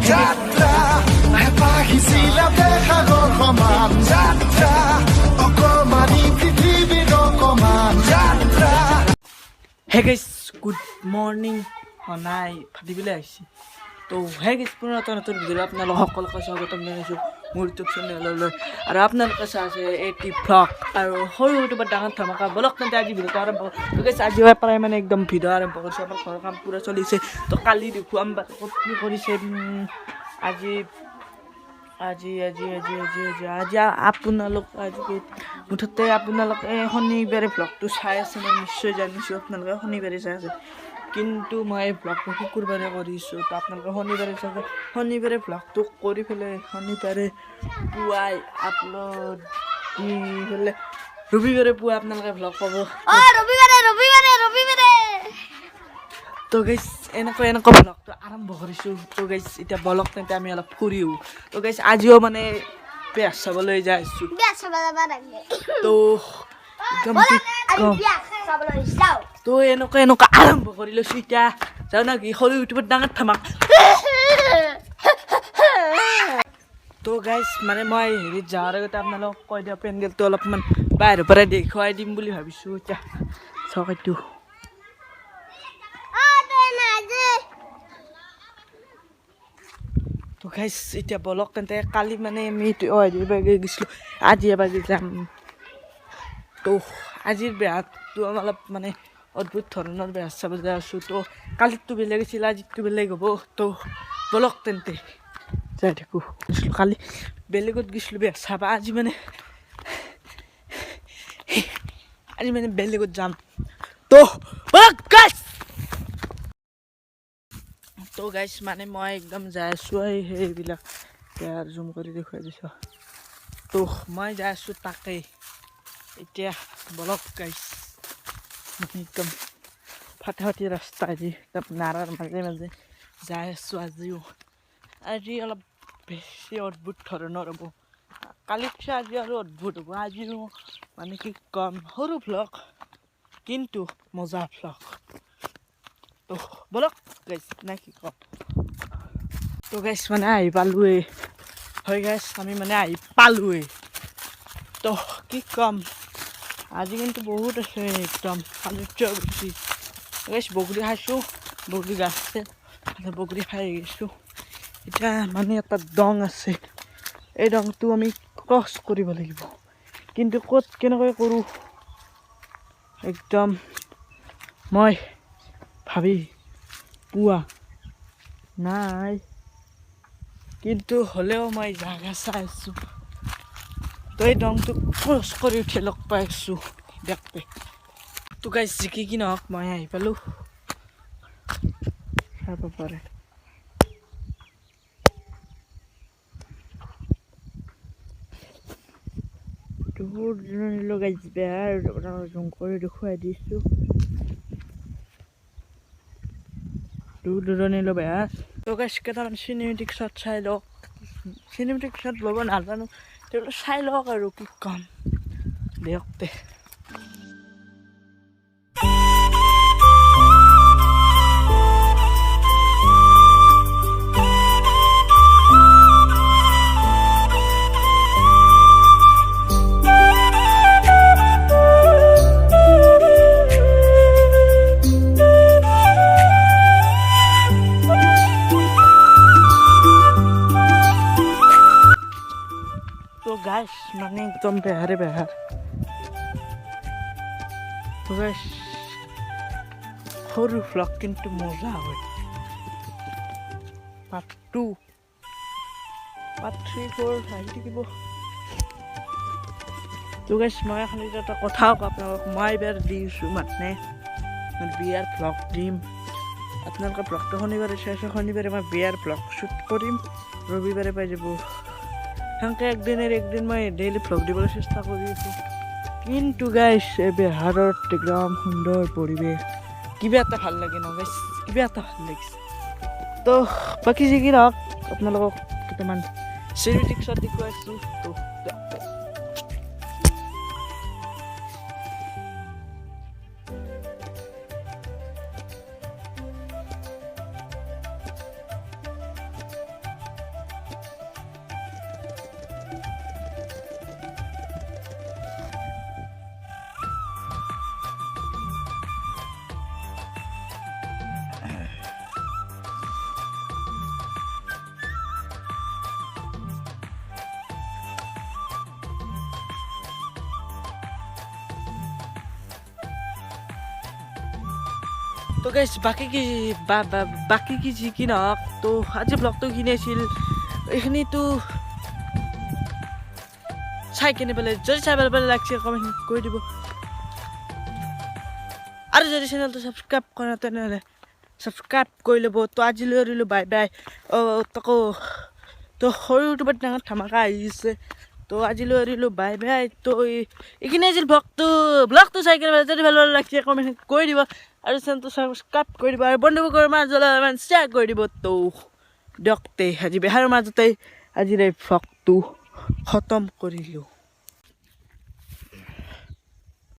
যাত্ৰা হেঁপাহিছিলা সাগৰ সমান যাত্ৰা অকমানি পৃথিৱীৰ অকমান যাত্ৰা। হে গাইছ গুড মৰ্ণিং নাই ফাটিবলৈ আহিছে তো হে গাইছ পুনৰ এটা নতুন ভিডিঅ' আপোনালোক সকলোকে স্বাগতম জনাইছোঁ মোৰ ইউটিউব চেনেললৈ। আৰু আপোনালোকে চাই আছে এটি ভ্লগ আৰু সৰু ইউটিউবত ডাঙৰ ধমাকা বলক তেন্তে আজি ভিডিঅ'টো আৰম্ভ কৰোঁ। গাইছ আজি প্ৰায় মানে একদম ভিডিঅ' আৰম্ভ কৰিছোঁ। আমাৰ ঘৰৰ কাম পূৰা চলিছে তো কালি দেখুৱাম বা ক'ত কি কৰিছে আজি আপোনালোক আজি মুঠতে আপোনালোকে শনিবাৰে ভ্লগটো চাই আছে মই নিশ্চয় জানিছোঁ আপোনালোকে শনিবাৰে চাই আছে, কিন্তু মই ভ্লগটো শুকুৰবাৰে কৰিছোঁ। তো আপোনালোকে শনিবাৰে চাই শনিবাৰে ভ্লগটো কৰি পেলাই শনিবাৰে পুৱাই আপলোড দি পেলাই ৰবিবাৰে পুৱা আপোনালোকে ভ্লগ পাব। ৰবিবাৰে তো গাইছ এনেকৈ ভ্লগটো আৰম্ভ কৰিছোঁ। তো গাইছ এতিয়া বলক তেন্তে আমি অলপ ফুৰিও। তো গাইছ আজিও মানে বেয়া চাবলৈ যাই আছোঁ। তো একদম তো এনেকুৱা আৰম্ভ কৰি লৈছোঁ। এতিয়া যাওঁ না কি সৰু ইউটিউবত ডাঙৰ থামাক। তো গাইছ মানে মই হেৰিত যোৱাৰ আগতে আপোনালোকক কৈ দিওঁ পেণ্ডেলটো অলপমান বাহিৰৰ পৰা দেখুৱাই দিম বুলি ভাবিছোঁ। এতিয়া চাওক এইটো তো গাইছ এতিয়া বলক তেন্তে কালি মানে আমি এবাগে গৈছিলোঁ, আজি এবাগে যাম। তো আজিৰ বেহাটো অলপ মানে অদ্ভুত ধৰণৰ বেহা চাব যাই আছোঁ। তো কালিতো বেলেগ আছিল, আজিতো বেলেগ হ'ব। তো বলক তেন্তে যাই থাকোঁ। কালি বেলেগত গৈছিলোঁ বেহা চাবা, আজি মানে বেলেগত যাম। তো গাইছ মানে মই একদম যাই আছোঁ সেইবিলাক বেহাৰ জুম কৰি দেখুৱাই দিছোঁ। তো মই যাই আছোঁ তাকেই এতিয়া বলক গাইছ মানে একদম ফাটি ৰাস্তা আজি একদম নাৰাৰ মাজে মাজে যাই আছোঁ। আজি অলপ বেছি অদ্ভুত ধৰণৰ হ'ব, কালিতছে আজি আৰু অদ্ভুত হ'ব। আজিও মানে কি ক'ম সৰু ভ্লগ কিন্তু মজা ভ্লগ। তো বলক গাইছ নে কি ক'ম। তো গাইছ মানে আহি পালোৱে হয় গাইছ, আমি মানে আহি পালোৱে। তো কি ক'ম আজি কিন্তু বহুত আছে একদম কালিতছে বেছি। গাইছ বগৰী খাইছোঁ, বগৰী গাছে বগৰী খাই গৈছোঁ। এতিয়া মানে এটা দং আছে, এই দংটো আমি ক্ৰছ কৰিব লাগিব, কিন্তু ক'ত কেনেকৈ কৰোঁ একদম মই ভাবি পোৱা নাই, কিন্তু হ'লেও মই জাগা চাই আছোঁ। তো এই দংটো ক্ৰছ কৰি উঠি লগ পাই আছোঁ দেখতে। তো গাইছ কি নহওক মই আহি পালোঁ, চাব পাৰে। দূৰ দূৰণিলৈ গাইছ বেহাৰ জুম কৰি দেখুৱাই দিছোঁ। দূৰ দূৰণিলৈ বেহাৰ। তো গাইছ কেইটামান চিনেমেটিক শ্বট চাই লওক, চিনেমেটিক শ্বট ল'ব নাজানো তেওঁলোকে চাই লওক আৰু কি ক'ম দিয়কতে। তো গাইছ মানে একদম বেহাৰ। তো গাইছ সৰু ভ্লগ কিন্তু মজা হয়। পাৰ্ট 2 পাৰ্ট 3 4 আহি থাকিব। তো গাইছ মই এখন এটা কথা কওঁ আপোনালোকক, মই এইবাৰ দিছোঁ মানে বিয়াৰ ভ্লগ দিম। আপোনালোকে ভ্লগটো শনিবাৰে চাইছে, শনিবাৰে মই বিয়াৰ ভ্লগ শ্বুট কৰিম, ৰবিবাৰে পাই যাব। সেনেকৈ একদিন মই ডেইলি ভ্লগ দিবলৈ চেষ্টা কৰি আছোঁ। কিন্তু গাইছ এই বেহাৰত একদম সুন্দৰ পৰিৱেশ, কিবা এটা ভাল লাগে ন গাইছ, কিবা এটা ভাল লাগিছে। তো বাকী যি কি নহওক আপোনালোকক কেইটামান চিনেমেটিক শ্বট দেখুৱাইছোঁ। তো তো গাইছ বাকী কি যি কি নহওক তো আজি ব্লগটো এইখিনি আছিল এইখিনিতো চাই কিনে পেলাই যদি চাই পেলাই লাগছে কমেণ্ট কৰি দিব আৰু যদি চেনেলটো ছাবস্ক্ৰাইব কৰা তেনেহ'লে ছাবস্ক্ৰাইব কৰি ল'ব তো আজিলৈ এৰিলোঁ বাই বাই তাকো তো সৰু ইউটিউবত ডাঙৰ ধামাকা আহিছে তো আজিলৈ এৰিলোঁ বাই বাই তো এইখিনি আছিল ব্লগটো চাই কিনে যদি ভাল লাগছে কমেণ্ট কৰি দিব আৰু চেনেলটো ছাবস্ক্ৰাইব কৰি দিব আৰু বন্ধুবোৰৰ মাজলৈ অলপমান শ্বেয়াৰ কৰি দিব তো দিয়ক তে আজি বেহাৰ মাজতে আজিৰ এই ব্লগটো খতম কৰিলোঁ